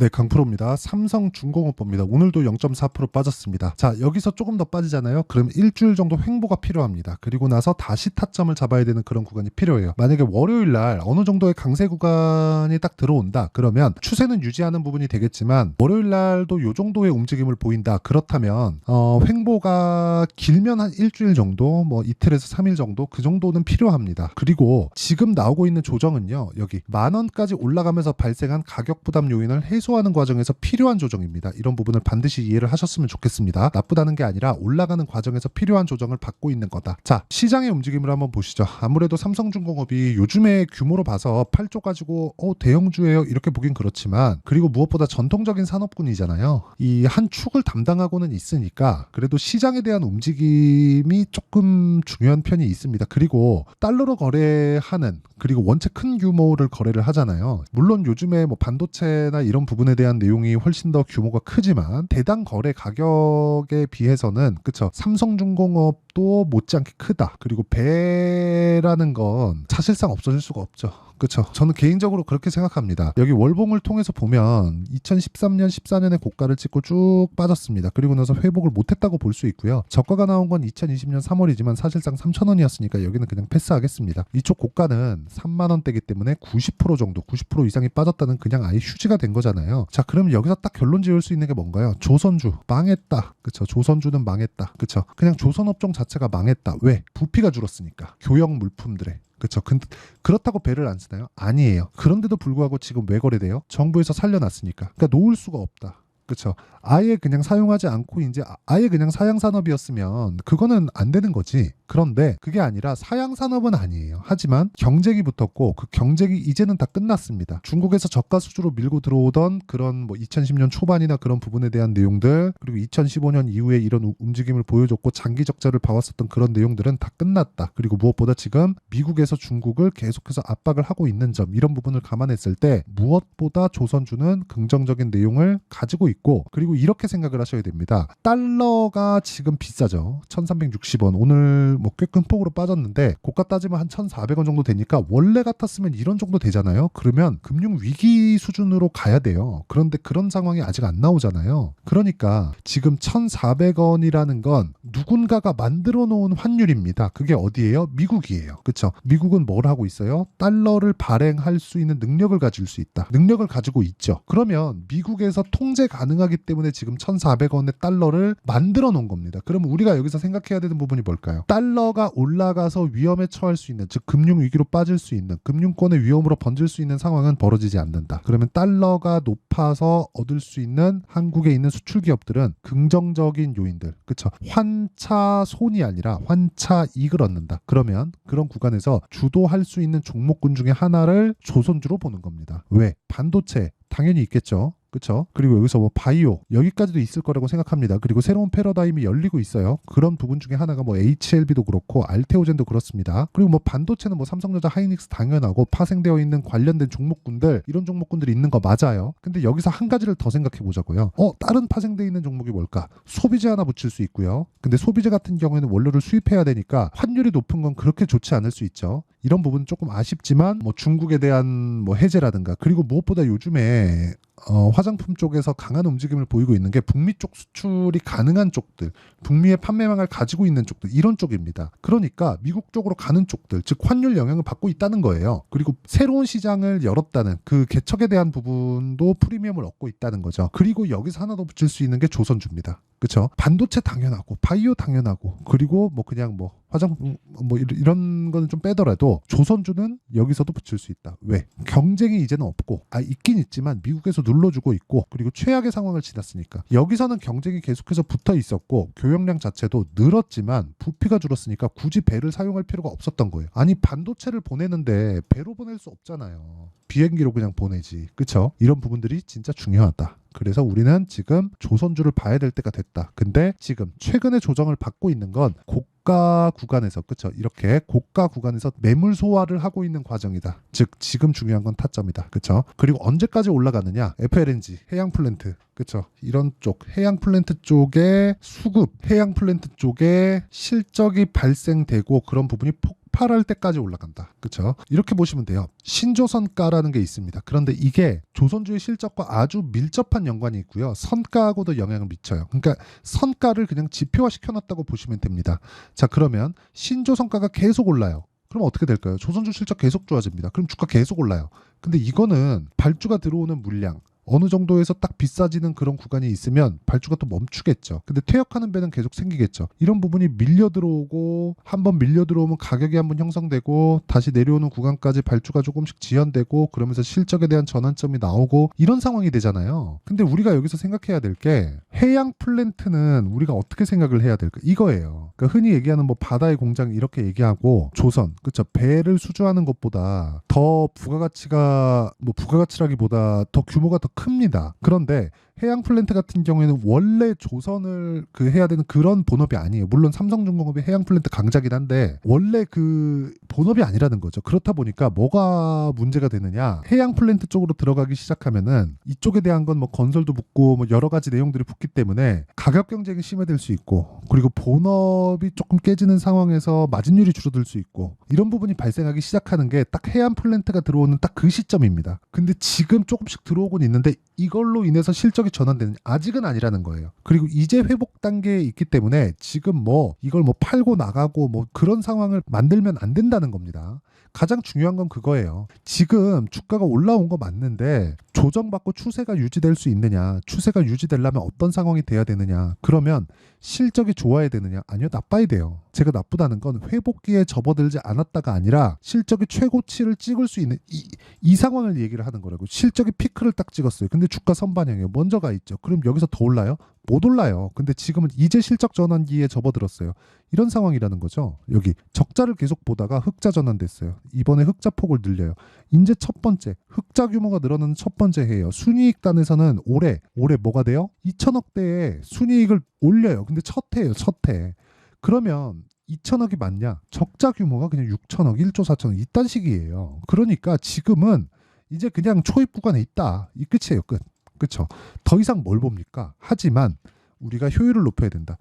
네, 강프로입니다. 삼성중공업보입니다. 오늘도 0.4% 빠졌습니다. 자, 여기서 조금 더 빠지잖아요. 그럼 일주일 정도 횡보가 필요합니다. 그리고 나서 다시 타점을 잡아야 되는 그런 구간이 필요해요. 만약에 월요일 날 어느 정도의 강세 구간이 딱 들어온다. 그러면 추세는 유지하는 부분이 되겠지만 월요일 날도 요 정도의 움직임을 보인다. 그렇다면 횡보가 길면 한 일주일 정도, 뭐 이틀에서 3일 정도 그 정도는 필요합니다. 그리고 지금 나오고 있는 조정은요. 여기 10,000원까지 올라가면서 발생한 가격 부담 요인을 해소하는 과정에서 필요한 조정입니다. 이런 부분을 반드시 이해를 하셨으면 좋겠습니다. 나쁘다는 게 아니라 올라가는 과정에서 필요한 조정을 받고 있는 거다. 자, 시장의 움직임을 한번 보시죠. 아무래도 삼성중공업이 요즘에 규모로 봐서 8조 가지고 대형주예요 이렇게 보긴 그렇지만, 그리고 무엇보다 전통적인 산업군이잖아요. 이 한 축을 담당하고는 있으니까 그래도 시장에 대한 움직임이 조금 중요한 편이 있습니다. 그리고 달러로 거래하는, 그리고 원체 큰 규모를 거래를 하잖아요. 물론 요즘에 뭐 반도체나 이런 부분에 대한 내용이 훨씬 더 규모가 크지만 대당 거래 가격에 비해서는, 그쵸, 삼성중공업도 못지않게 크다. 그리고 배라는 건 사실상 없어질 수가 없죠. 그렇죠. 저는 개인적으로 그렇게 생각합니다. 여기 월봉을 통해서 보면 2013년, 14년에 고가를 찍고 쭉 빠졌습니다. 그리고 나서 회복을 못했다고 볼 수 있고요. 저가가 나온 건 2020년 3월이지만 사실상 3,000원이었으니까 여기는 그냥 패스하겠습니다. 이쪽 고가는 3만 원대이기 때문에 90% 정도, 90% 이상이 빠졌다는 그냥 아예 휴지가 된 거잖아요. 자, 그럼 여기서 딱 결론 지을 수 있는 게 뭔가요? 조선주 망했다. 그렇죠. 조선주는 망했다. 그렇죠. 그냥 조선업종 자체가 망했다. 왜? 부피가 줄었으니까. 교역 물품들의. 그렇죠. 그렇다고 배를 안 쓰나요? 아니에요. 그런데도 불구하고 지금 왜 거래돼요? 정부에서 살려놨으니까. 그러니까 놓을 수가 없다. 그렇죠. 아예 그냥 사용하지 않고 이제 아예 그냥 사양산업이었으면 그거는 안 되는 거지. 그런데 그게 아니라 사양산업은 아니에요. 하지만 경쟁이 붙었고 그 경쟁이 이제는 다 끝났습니다. 중국에서 저가 수주로 밀고 들어오던 그런 뭐 2010년 초반이나 그런 부분에 대한 내용들, 그리고 2015년 이후에 이런 움직임을 보여줬고 장기 적자를 봐왔었던 그런 내용들은 다 끝났다. 그리고 무엇보다 지금 미국에서 중국을 계속해서 압박을 하고 있는 점, 이런 부분을 감안했을 때 무엇보다 조선주는 긍정적인 내용을 가지고 있고, 그리고 이렇게 생각을 하셔야 됩니다. 달러가 지금 비싸죠. 1360원. 오늘 뭐 꽤 큰 폭으로 빠졌는데 고가 따지면 한 1400원 정도 되니까 원래 같았으면 이런 정도 되잖아요. 그러면 금융 위기 수준으로 가야 돼요. 그런데 그런 상황이 아직 안 나오잖아요. 그러니까 지금 1400원이라는 건 누군가가 만들어 놓은 환율입니다. 그게 어디예요? 미국이에요. 그렇죠? 미국은 뭘 하고 있어요? 달러를 발행할 수 있는 능력을 가질 수 있다. 능력을 가지고 있죠. 그러면 미국에서 통제 가능하기 때문에 지금 1,400원의 달러를 만들어 놓은 겁니다. 그러면 우리가 여기서 생각해야 되는 부분이 뭘까요? 달러가 올라가서 위험에 처할 수 있는, 즉 금융위기로 빠질 수 있는, 금융권의 위험으로 번질 수 있는 상황은 벌어지지 않는다. 그러면 달러가 높아서 얻을 수 있는 한국에 있는 수출 기업들은 긍정적인 요인들, 그렇죠? 환차 손이 아니라 환차 이익을 얻는다. 그러면 그런 구간에서 주도할 수 있는 종목군 중에 하나를 조선주로 보는 겁니다. 왜? 반도체 당연히 있겠죠. 그렇죠? 그리고 여기서 뭐 바이오 여기까지도 있을 거라고 생각합니다. 그리고 새로운 패러다임이 열리고 있어요. 그런 부분 중에 하나가 뭐 HLB도 그렇고 알테오젠도 그렇습니다. 그리고 뭐 반도체는 뭐 삼성전자, 하이닉스 당연하고 파생되어 있는 관련된 종목군들, 이런 종목군들이 있는 거 맞아요. 근데 여기서 한 가지를 더 생각해 보자고요. 다른 파생되어 있는 종목이 뭘까? 소비재 하나 붙일 수 있고요. 근데 소비재 같은 경우에는 원료를 수입해야 되니까 환율이 높은 건 그렇게 좋지 않을 수 있죠. 이런 부분은 조금 아쉽지만 뭐 중국에 대한 뭐 해제라든가, 그리고 무엇보다 요즘에 화장품 쪽에서 강한 움직임을 보이고 있는 게 북미 쪽 수출이 가능한 쪽들, 북미의 판매망을 가지고 있는 쪽들, 이런 쪽입니다. 그러니까 미국 쪽으로 가는 쪽들, 즉 환율 영향을 받고 있다는 거예요. 그리고 새로운 시장을 열었다는 그 개척에 대한 부분도 프리미엄을 얻고 있다는 거죠. 그리고 여기서 하나 더 붙일 수 있는 게 조선주입니다. 그렇죠? 반도체 당연하고 바이오 당연하고, 그리고 뭐 그냥 뭐 화장품 뭐 이런 거는 좀 빼더라도 조선주는 여기서도 붙일 수 있다. 왜? 경쟁이 이제는 없고, 있긴 있지만 미국에서 눌러주고 있고, 그리고 최악의 상황을 지났으니까 여기서는 경쟁이 계속해서 붙어 있었고 교역량 자체도 늘었지만 부피가 줄었으니까 굳이 배를 사용할 필요가 없었던 거예요. 아니, 반도체를 보내는데 배로 보낼 수 없잖아요. 비행기로 그냥 보내지. 그쵸? 이런 부분들이 진짜 중요하다. 그래서 우리는 지금 조선주를 봐야 될 때가 됐다. 근데 지금 최근에 조정을 받고 있는 건 고가 구간에서, 그쵸? 이렇게 고가 구간에서 매물 소화를 하고 있는 과정이다. 즉 지금 중요한 건 타점이다. 그쵸? 그리고 언제까지 올라가느냐? FLNG, 해양 플랜트, 그쵸? 이런 쪽, 해양 플랜트 쪽에 수급, 해양 플랜트 쪽에 실적이 발생되고 그런 부분이 폭발할 때까지 올라간다. 그렇죠? 이렇게 보시면 돼요. 신조선가라는 게 있습니다. 그런데 이게 조선주의 실적과 아주 밀접한 연관이 있고요. 선가하고도 영향을 미쳐요. 그러니까 선가를 그냥 지표화 시켜놨다고 보시면 됩니다. 자, 그러면 신조선가가 계속 올라요. 그럼 어떻게 될까요? 조선주 실적 계속 좋아집니다. 그럼 주가 계속 올라요. 근데 이거는 발주가 들어오는 물량, 어느 정도에서 딱 비싸지는 그런 구간이 있으면 발주가 또 멈추겠죠. 근데 퇴역하는 배는 계속 생기겠죠. 이런 부분이 밀려 들어오고 한번 밀려 들어오면 가격이 한번 형성되고 다시 내려오는 구간까지 발주가 조금씩 지연되고 그러면서 실적에 대한 전환점이 나오고 이런 상황이 되잖아요. 근데 우리가 여기서 생각해야 될 게 해양 플랜트는 우리가 어떻게 생각을 해야 될까? 이거예요. 그러니까 흔히 얘기하는 뭐 바다의 공장 이렇게 얘기하고 조선, 그렇죠? 배를 수주하는 것보다 더 부가가치가 뭐 부가가치라기보다 더 규모가 더 큽니다. 그런데 해양 플랜트 같은 경우에는 원래 조선을 해야 되는 그런 본업이 아니에요. 물론 삼성중공업이 해양 플랜트 강자긴 한데 원래 그 본업이 아니라는 거죠. 그렇다 보니까 뭐가 문제가 되느냐? 해양 플랜트 쪽으로 들어가기 시작하면은 이쪽에 대한 건 뭐 건설도 붙고 뭐 여러 가지 내용들이 붙기 때문에 가격 경쟁이 심해질 수 있고 그리고 본업이 조금 깨지는 상황에서 마진율이 줄어들 수 있고 이런 부분이 발생하기 시작하는 게 딱 해양 플랜트가 들어오는 딱 그 시점입니다. 근데 지금 조금씩 들어오곤 있는데 이걸로 인해서 실적이 전환되는 아직은 아니라는 거예요. 그리고 이제 회복 단계에 있기 때문에 지금 뭐 이걸 뭐 팔고 나가고 뭐 그런 상황을 만들면 안 된다는 겁니다. 가장 중요한 건 그거예요. 지금 주가가 올라온 거 맞는데 조정받고 추세가 유지될 수 있느냐, 추세가 유지되려면 어떤 상황이 돼야 되느냐, 그러면 실적이 좋아야 되느냐, 아니요, 나빠야 돼요. 제가 나쁘다는 건 회복기에 접어들지 않았다가 아니라 실적이 최고치를 찍을 수 있는 이 상황을 얘기를 하는 거라고. 실적이 피크를 딱 찍었어요. 근데 주가 선반영이에요. 먼저 가 있죠. 그럼 여기서 더 올라요? 못 올라요. 근데 지금은 이제 실적 전환기에 접어들었어요. 이런 상황이라는 거죠. 여기 적자를 계속 보다가 흑자 전환됐어요. 이번에 흑자 폭을 늘려요. 이제 첫 번째 흑자 규모가 늘어나는 첫 번째 해예요. 순이익단에서는 올해 뭐가 돼요? 2천억대의 순이익을 올려요. 근데 첫 해예요. 첫 해. 그러면 2천억이 맞냐? 적자 규모가 그냥 6천억, 1조 4천억 이딴 식이에요. 그러니까 지금은 이제 그냥 초입 구간에 있다. 이 끝이에요. 끝. 그렇죠? 더 이상 뭘 봅니까? 하지만 우리가 효율을 높여야 된다.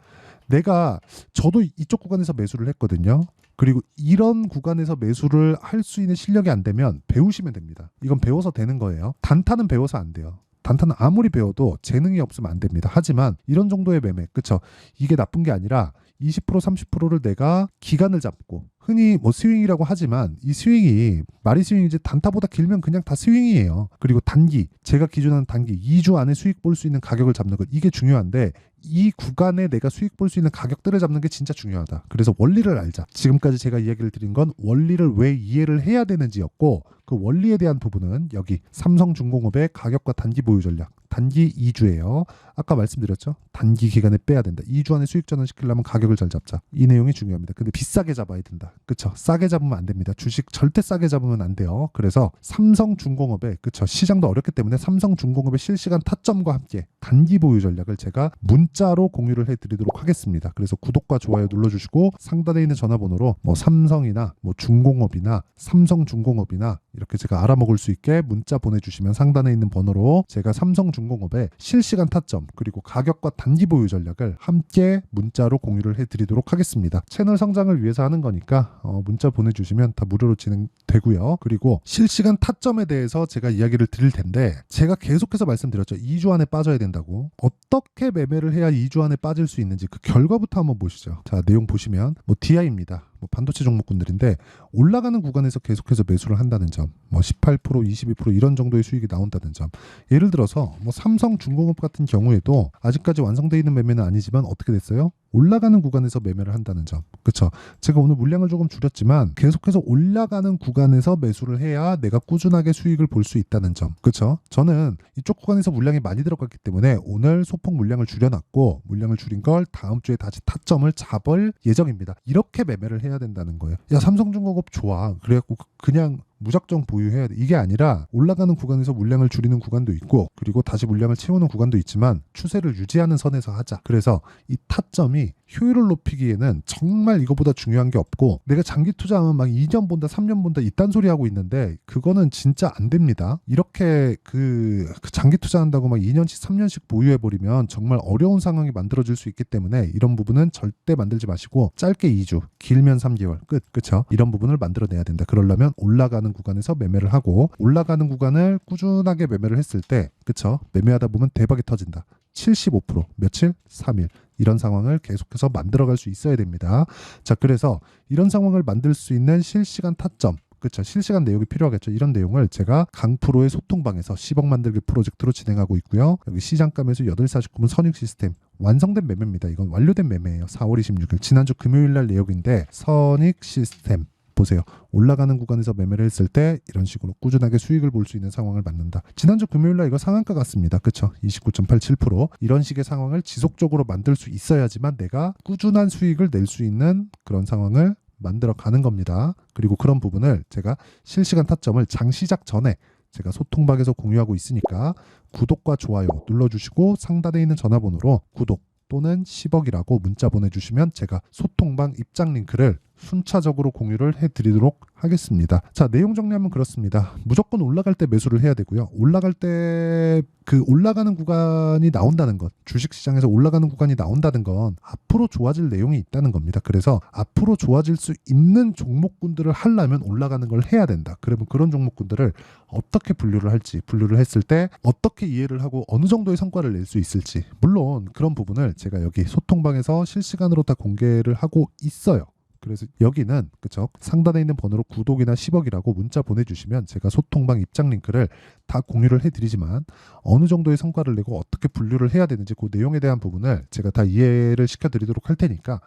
저도 이쪽 구간에서 매수를 했거든요. 그리고 이런 구간에서 매수를 할 수 있는 실력이 안 되면 배우시면 됩니다. 이건 배워서 되는 거예요. 단타는 배워서 안 돼요. 단타는 아무리 배워도 재능이 없으면 안 됩니다. 하지만 이런 정도의 매매, 그쵸? 이게 나쁜 게 아니라 20% 30%를 내가 기간을 잡고 흔히 뭐 스윙이라고 하지만 이 스윙이 말이 스윙이지 단타보다 길면 그냥 다 스윙이에요. 그리고 단기, 제가 기준하는 단기 2주 안에 수익 볼 수 있는 가격을 잡는 것, 이게 중요한데 이 구간에 내가 수익 볼 수 있는 가격들을 잡는 게 진짜 중요하다. 그래서 원리를 알자. 지금까지 제가 이야기를 드린 건 원리를 왜 이해를 해야 되는지였고 그 원리에 대한 부분은 여기 삼성중공업의 가격과 단기 보유 전략, 단기 2주예요. 아까 말씀드렸죠? 단기 기간에 빼야 된다. 2주 안에 수익 전환시키려면 가격을 잘 잡자. 이 내용이 중요합니다. 근데 비싸게 잡아야 된다. 그쵸? 싸게 잡으면 안 됩니다. 주식 절대 싸게 잡으면 안 돼요. 그래서 삼성중공업의, 그쵸? 시장도 어렵기 때문에 삼성중공업의 실시간 타점과 함께 단기 보유 전략을 제가 문자로 공유를 해드리도록 하겠습니다. 그래서 구독과 좋아요 눌러주시고 상단에 있는 전화번호로 뭐 삼성이나 뭐 중공업이나 삼성중공업이나 이렇게 제가 알아먹을 수 있게 문자 보내주시면 상단에 있는 번호로 제가 삼성중공업의 실시간 타점 그리고 가격과 단기 보유 전략을 함께 문자로 공유를 해드리도록 하겠습니다. 채널 성장을 위해서 하는 거니까 문자 보내주시면 다 무료로 진행되고요. 그리고 실시간 타점에 대해서 제가 이야기를 드릴 텐데 제가 계속해서 말씀드렸죠. 2주 안에 빠져야 된다고. 어떻게 매매를 해야 2주 안에 빠질 수 있는지 그 결과부터 한번 보시죠. 자, 내용 보시면 뭐 DI입니다. 뭐 반도체 종목군들인데 올라가는 구간에서 계속해서 매수를 한다는 점, 뭐 18%, 22% 이런 정도의 수익이 나온다는 점. 예를 들어서 뭐 삼성중공업 같은 경우에도 아직까지 완성되어 있는 매매는 아니지만 어떻게 됐어요? 올라가는 구간에서 매매를 한다는 점. 그쵸? 제가 오늘 물량을 조금 줄였지만 계속해서 올라가는 구간에서 매수를 해야 내가 꾸준하게 수익을 볼 수 있다는 점. 그쵸? 저는 이쪽 구간에서 물량이 많이 들어갔기 때문에 오늘 소폭 물량을 줄여놨고 물량을 줄인 걸 다음 주에 다시 타점을 잡을 예정입니다. 이렇게 매매를 해야 된다는 거예요. 야, 삼성중공업 좋아. 그래갖고 그냥 무작정 보유해야 돼. 이게 아니라 올라가는 구간에서 물량을 줄이는 구간도 있고 그리고 다시 물량을 채우는 구간도 있지만 추세를 유지하는 선에서 하자. 그래서 이 타점이 효율을 높이기에는 정말 이거보다 중요한 게 없고 내가 장기 투자하면 막 2년 본다 3년 본다 이딴 소리 하고 있는데 그거는 진짜 안 됩니다. 이렇게 그 장기 투자한다고 막 2년씩 3년씩 보유해버리면 정말 어려운 상황이 만들어질 수 있기 때문에 이런 부분은 절대 만들지 마시고 짧게 2주 길면 3개월 그쵸? 이런 부분을 만들어내야 된다. 그러려면 올라가는 구간에서 매매를 하고 올라가는 구간을 꾸준하게 매매를 했을 때 그쵸? 매매하다 보면 대박이 터진다. 75% 며칠? 3일 이런 상황을 계속해서 만들어갈 수 있어야 됩니다. 자, 그래서 이런 상황을 만들 수 있는 실시간 타점 그렇죠. 실시간 내용이 필요하겠죠. 이런 내용을 제가 강프로의 소통방에서 10억 만들기 프로젝트로 진행하고 있고요. 여기 시장감에서 8시49분 선익 시스템 완성된 매매입니다. 이건 완료된 매매예요. 4월 26일 지난주 금요일 날 내용인데 선익 시스템 보세요. 올라가는 구간에서 매매를 했을 때 이런 식으로 꾸준하게 수익을 볼 수 있는 상황을 만든다. 지난주 금요일날 이거 상한가 같습니다. 그쵸? 29.87% 이런 식의 상황을 지속적으로 만들 수 있어야지만 내가 꾸준한 수익을 낼 수 있는 그런 상황을 만들어 가는 겁니다. 그리고 그런 부분을 제가 실시간 타점을 장 시작 전에 제가 소통방에서 공유하고 있으니까 구독과 좋아요 눌러주시고 상단에 있는 전화번호로 구독 또는 10억이라고 문자 보내주시면 제가 소통방 입장 링크를 순차적으로 공유를 해드리도록 하겠습니다. 자, 내용 정리하면 그렇습니다. 무조건 올라갈 때 매수를 해야 되고요. 올라갈 때 그 올라가는 구간이 나온다는 것, 주식시장에서 올라가는 구간이 나온다는 건 앞으로 좋아질 내용이 있다는 겁니다. 그래서 앞으로 좋아질 수 있는 종목군들을 하려면 올라가는 걸 해야 된다. 그러면 그런 종목군들을 어떻게 분류를 할지, 분류를 했을 때 어떻게 이해를 하고 어느 정도의 성과를 낼 수 있을지, 물론 그런 부분을 제가 여기 소통방에서 실시간으로 다 공개를 하고 있어요. 그래서 여기는 그쵸 상단에 있는 번호로 구독이나 10억이라고 문자 보내주시면 제가 소통방 입장 링크를 다 공유를 해드리지만 어느 정도의 성과를 내고 어떻게 분류를 해야 되는지 그 내용에 대한 부분을 제가 다 이해를 시켜드리도록 할 테니까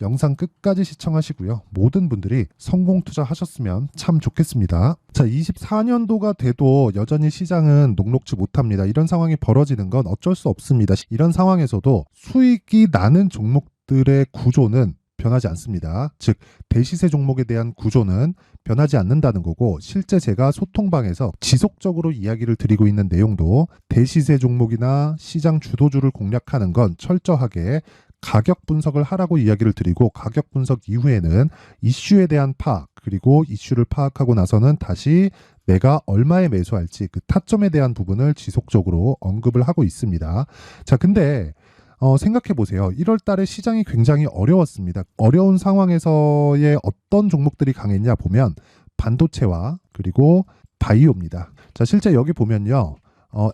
영상 끝까지 시청하시고요. 모든 분들이 성공 투자하셨으면 참 좋겠습니다. 자, 24년도가 돼도 여전히 시장은 녹록지 못합니다. 이런 상황이 벌어지는 건 어쩔 수 없습니다. 이런 상황에서도 수익이 나는 종목들의 구조는 변하지 않습니다. 즉 대시세 종목에 대한 구조는 변하지 않는다는 거고 실제 제가 소통방에서 지속적으로 이야기를 드리고 있는 내용도 대시세 종목이나 시장 주도주를 공략하는 건 철저하게 가격 분석을 하라고 이야기를 드리고 가격 분석 이후에는 이슈에 대한 파악 그리고 이슈를 파악하고 나서는 다시 내가 얼마에 매수할지 그 타점에 대한 부분을 지속적으로 언급을 하고 있습니다. 자, 근데 생각해 보세요. 1월 달에 시장이 굉장히 어려웠습니다. 어려운 상황에서의 어떤 종목들이 강했냐 보면 반도체와 그리고 바이오입니다. 자, 실제 여기 보면요.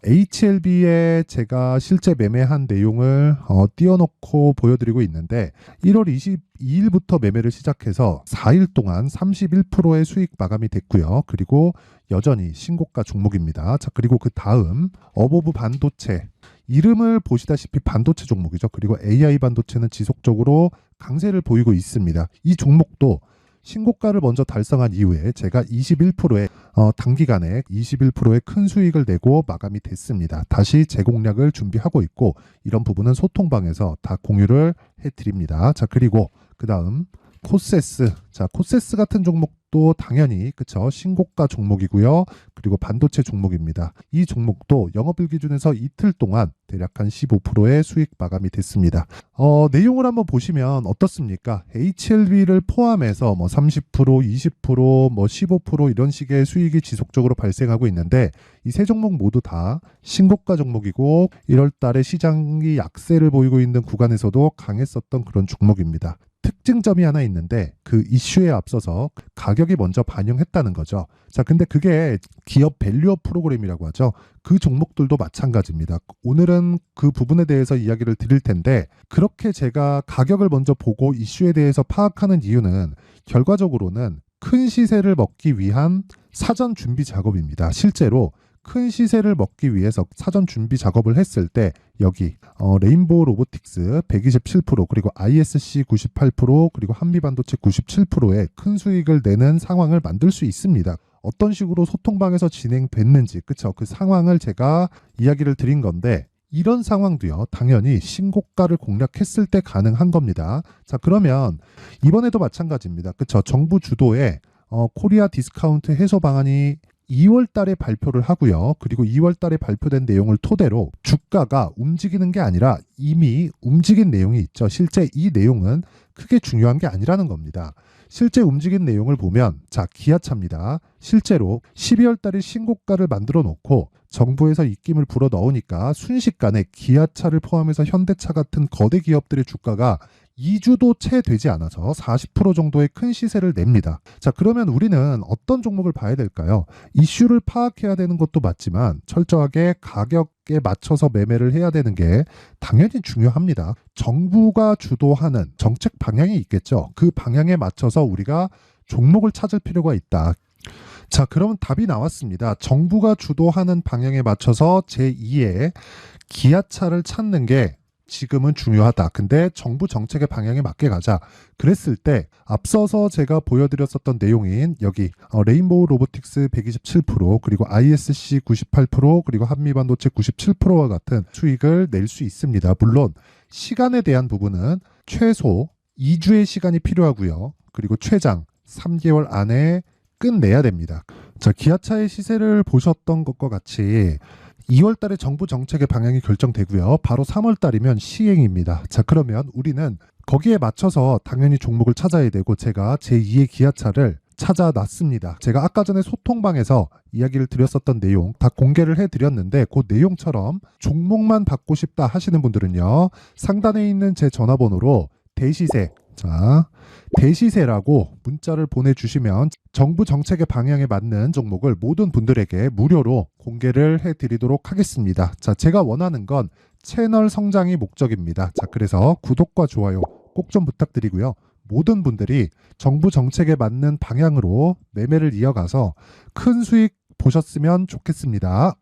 HLB에 제가 실제 매매한 내용을 띄워놓고 보여드리고 있는데 1월 22일부터 매매를 시작해서 4일 동안 31%의 수익 마감이 됐고요. 그리고 여전히 신고가 종목입니다. 자, 그리고 그 다음 어보브 반도체 이름을 보시다시피 반도체 종목이죠. 그리고 AI 반도체는 지속적으로 강세를 보이고 있습니다. 이 종목도 신고가를 먼저 달성한 이후에 제가 21%의 단기간에 21%의 큰 수익을 내고 마감이 됐습니다. 다시 재공략을 준비하고 있고 이런 부분은 소통방에서 다 공유를 해드립니다. 자, 그리고 그 다음 코세스. 자, 코세스 같은 종목도 당연히 그쵸 신고가 종목이고요. 그리고 반도체 종목입니다. 이 종목도 영업일 기준에서 이틀 동안 대략 한 15%의 수익 마감이 됐습니다. 내용을 한번 보시면 어떻습니까? HLB를 포함해서 뭐 30%, 20%, 뭐 15% 이런 식의 수익이 지속적으로 발생하고 있는데 이 세 종목 모두 다 신고가 종목이고 1월 달에 시장이 약세를 보이고 있는 구간에서도 강했었던 그런 종목입니다. 특징점이 하나 있는데 그 이슈에 앞서서 가격이 먼저 반영했다는 거죠. 자, 근데 그게 기업 밸류업 프로그램이라고 하죠. 그 종목들도 마찬가지입니다. 오늘은 그 부분에 대해서 이야기를 드릴 텐데 그렇게 제가 가격을 먼저 보고 이슈에 대해서 파악하는 이유는 결과적으로는 큰 시세를 먹기 위한 사전 준비 작업입니다. 실제로 큰 시세를 먹기 위해서 사전 준비 작업을 했을 때 여기 레인보우 로보틱스 127% 그리고 ISC 98% 그리고 한미반도체 97%의 큰 수익을 내는 상황을 만들 수 있습니다. 어떤 식으로 소통방에서 진행됐는지 그쵸 그 상황을 제가 이야기를 드린 건데 이런 상황도요 당연히 신고가를 공략했을 때 가능한 겁니다. 자, 그러면 이번에도 마찬가지입니다. 그쵸 정부 주도의 코리아 디스카운트 해소 방안이 2월 달에 발표를 하고요. 그리고 2월 달에 발표된 내용을 토대로 주가가 움직이는 게 아니라 이미 움직인 내용이 있죠. 실제 이 내용은 크게 중요한 게 아니라는 겁니다. 실제 움직인 내용을 보면 자, 기아차입니다. 실제로 12월 달에 신고가를 만들어 놓고 정부에서 입김을 불어 넣으니까 순식간에 기아차를 포함해서 현대차 같은 거대 기업들의 주가가 2주도 채 되지 않아서 40% 정도의 큰 시세를 냅니다. 자, 그러면 우리는 어떤 종목을 봐야 될까요? 이슈를 파악해야 되는 것도 맞지만 철저하게 가격에 맞춰서 매매를 해야 되는 게 당연히 중요합니다. 정부가 주도하는 정책 방향이 있겠죠. 그 방향에 맞춰서 우리가 종목을 찾을 필요가 있다. 자, 그러면 답이 나왔습니다. 정부가 주도하는 방향에 맞춰서 제2의 기아차를 찾는 게 지금은 중요하다. 근데 정부 정책의 방향에 맞게 가자. 그랬을 때 앞서서 제가 보여드렸었던 내용인 여기 레인보우 로보틱스 127% 그리고 ISC 98% 그리고 한미반도체 97%와 같은 수익을 낼 수 있습니다. 물론 시간에 대한 부분은 최소 2주의 시간이 필요하고요. 그리고 최장 3개월 안에 끝내야 됩니다. 자, 기아차의 시세를 보셨던 것과 같이 2월 달에 정부 정책의 방향이 결정되고요. 바로 3월 달이면 시행입니다. 자, 그러면 우리는 거기에 맞춰서 당연히 종목을 찾아야 되고 제가 제2의 기아차를 찾아놨습니다. 제가 아까 전에 소통방에서 이야기를 드렸었던 내용 다 공개를 해드렸는데 그 내용처럼 종목만 받고 싶다 하시는 분들은요. 상단에 있는 제 전화번호로 대시세, 자, 대시세라고 문자를 보내주시면 정부 정책의 방향에 맞는 종목을 모든 분들에게 무료로 공개를 해드리도록 하겠습니다. 자, 제가 원하는 건 채널 성장이 목적입니다. 자, 그래서 구독과 좋아요 꼭 좀 부탁드리고요. 모든 분들이 정부 정책에 맞는 방향으로 매매를 이어가서 큰 수익 보셨으면 좋겠습니다.